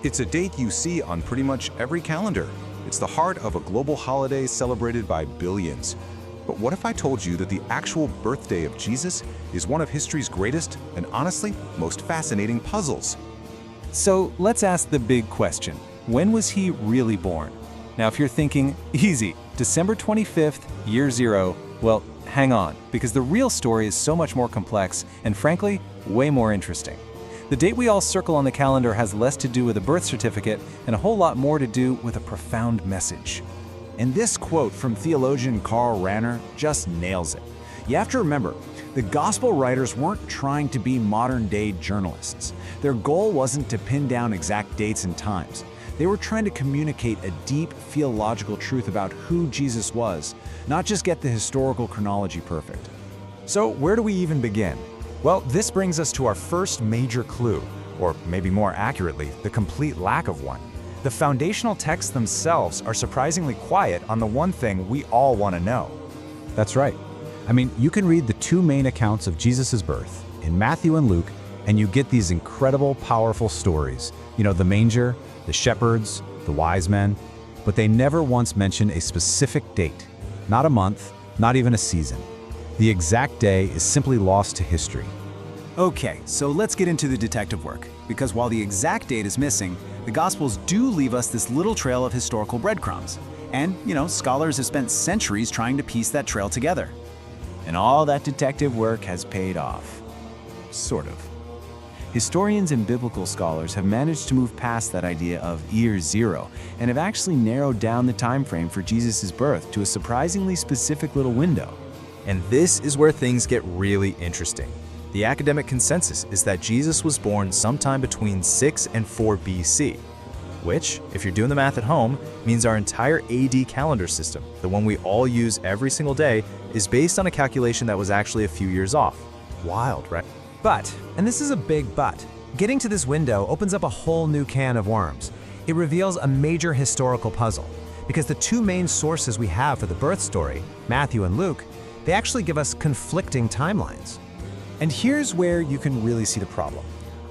It's a date you see on pretty much every calendar. It's the heart of a global holiday celebrated by billions. But what if I told you that the actual birthday of Jesus is one of history's greatest and honestly most fascinating puzzles? So let's ask the big question. When was he really born? Now, if you're thinking, easy, December 25th, year zero, well, hang on, because the real story is so much more complex and frankly, way more interesting. The date we all circle on the calendar has less to do with a birth certificate and a whole lot more to do with a profound message. And this quote from theologian Karl Rahner just nails it. You have to remember, the gospel writers weren't trying to be modern-day journalists. Their goal wasn't to pin down exact dates and times. They were trying to communicate a deep theological truth about who Jesus was, not just get the historical chronology perfect. So where do we even begin? Well, this brings us to our first major clue, or maybe more accurately, the complete lack of one. The foundational texts themselves are surprisingly quiet on the one thing we all want to know. That's right. I mean, you can read the two main accounts of Jesus' birth, in Matthew and Luke, and you get these incredible, powerful stories. You know, the manger, the shepherds, the wise men, but they never once mention a specific date. Not a month, not even a season. The exact day is simply lost to history. Okay, so let's get into the detective work, because while the exact date is missing, the Gospels do leave us this little trail of historical breadcrumbs. And, scholars have spent centuries trying to piece that trail together. And all that detective work has paid off. Sort of. Historians and biblical scholars have managed to move past that idea of year zero and have actually narrowed down the time frame for Jesus' birth to a surprisingly specific little window. And this is where things get really interesting. The academic consensus is that Jesus was born sometime between 6 and 4 BC, which, if you're doing the math at home, means our entire AD calendar system, the one we all use every single day, is based on a calculation that was actually a few years off. Wild, right? But, and this is a big but, getting to this window opens up a whole new can of worms. It reveals a major historical puzzle, because the two main sources we have for the birth story, Matthew and Luke, they actually give us conflicting timelines. And here's where you can really see the problem.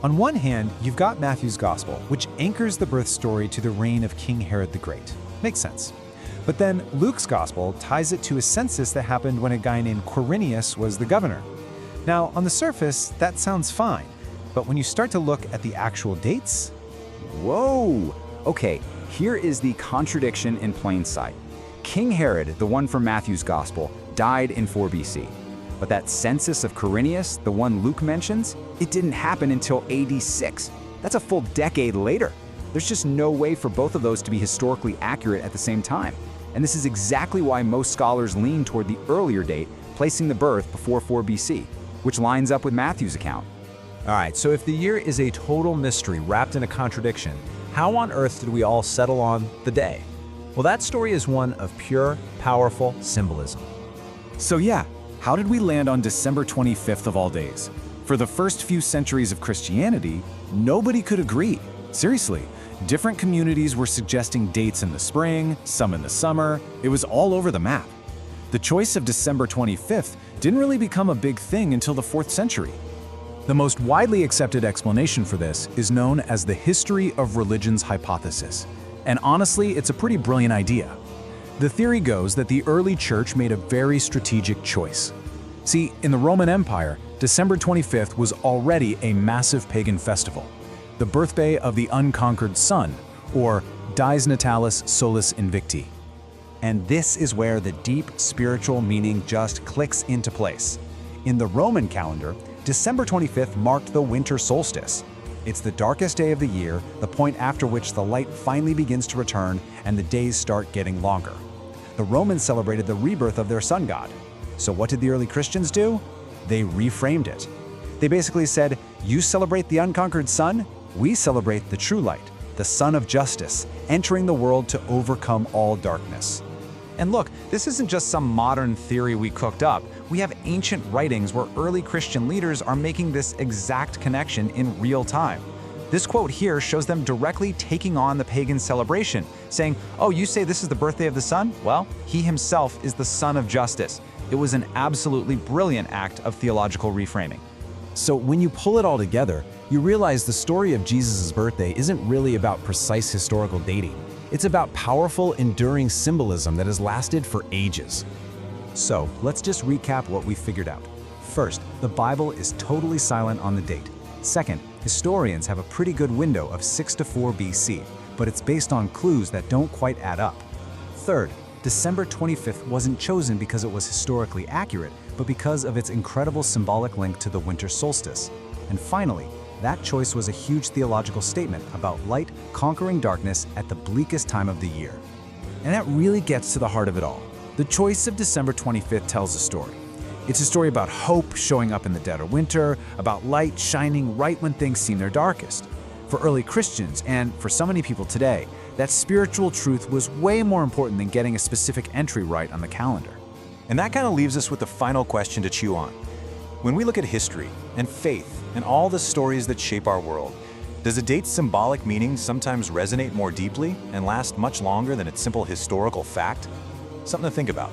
On one hand, you've got Matthew's Gospel, which anchors the birth story to the reign of King Herod the Great. Makes sense. But then Luke's Gospel ties it to a census that happened when a guy named Quirinius was the governor. Now, on the surface, that sounds fine. But when you start to look at the actual dates, whoa! Okay, here is the contradiction in plain sight. King Herod, the one from Matthew's Gospel, died in 4 BC. But that census of Quirinius, the one Luke mentions, it didn't happen until AD 6. That's a full decade later. There's just no way for both of those to be historically accurate at the same time. And this is exactly why most scholars lean toward the earlier date, placing the birth before 4 BC, which lines up with Matthew's account. All right, so if the year is a total mystery wrapped in a contradiction, how on earth did we all settle on the day? Well, that story is one of pure, powerful symbolism. So yeah, how did we land on December 25th of all days? For the first few centuries of Christianity, nobody could agree. Seriously, different communities were suggesting dates in the spring, some in the summer. It was all over the map. The choice of December 25th didn't really become a big thing until the 4th century. The most widely accepted explanation for this is known as the history of religions hypothesis. And honestly, it's a pretty brilliant idea. The theory goes that the early church made a very strategic choice. See, in the Roman Empire, December 25th was already a massive pagan festival, the birthday of the unconquered sun, or Dies Natalis Solis Invicti. And this is where the deep spiritual meaning just clicks into place. In the Roman calendar, December 25th marked the winter solstice. It's the darkest day of the year, the point after which the light finally begins to return and the days start getting longer. The Romans celebrated the rebirth of their sun god. So what did the early Christians do? They reframed it. They basically said, you celebrate the unconquered sun, we celebrate the true light, the sun of justice, entering the world to overcome all darkness. And look, this isn't just some modern theory we cooked up. We have ancient writings where early Christian leaders are making this exact connection in real time. This quote here shows them directly taking on the pagan celebration, saying, oh, you say this is the birthday of the sun? Well, he himself is the son of justice. It was an absolutely brilliant act of theological reframing. So when you pull it all together, you realize the story of Jesus' birthday isn't really about precise historical dating. It's about powerful, enduring symbolism that has lasted for ages. So, let's just recap what we figured out. First, the Bible is totally silent on the date. Second, historians have a pretty good window of 6 to 4 BC, but it's based on clues that don't quite add up. Third, December 25th wasn't chosen because it was historically accurate, but because of its incredible symbolic link to the winter solstice. And finally, that choice was a huge theological statement about light conquering darkness at the bleakest time of the year. And that really gets to the heart of it all. The choice of December 25th tells a story. It's a story about hope showing up in the dead of winter, about light shining right when things seem their darkest. For early Christians, and for so many people today, that spiritual truth was way more important than getting a specific entry right on the calendar. And that kind of leaves us with the final question to chew on. When we look at history and faith and all the stories that shape our world, does a date's symbolic meaning sometimes resonate more deeply and last much longer than its simple historical fact? Something to think about.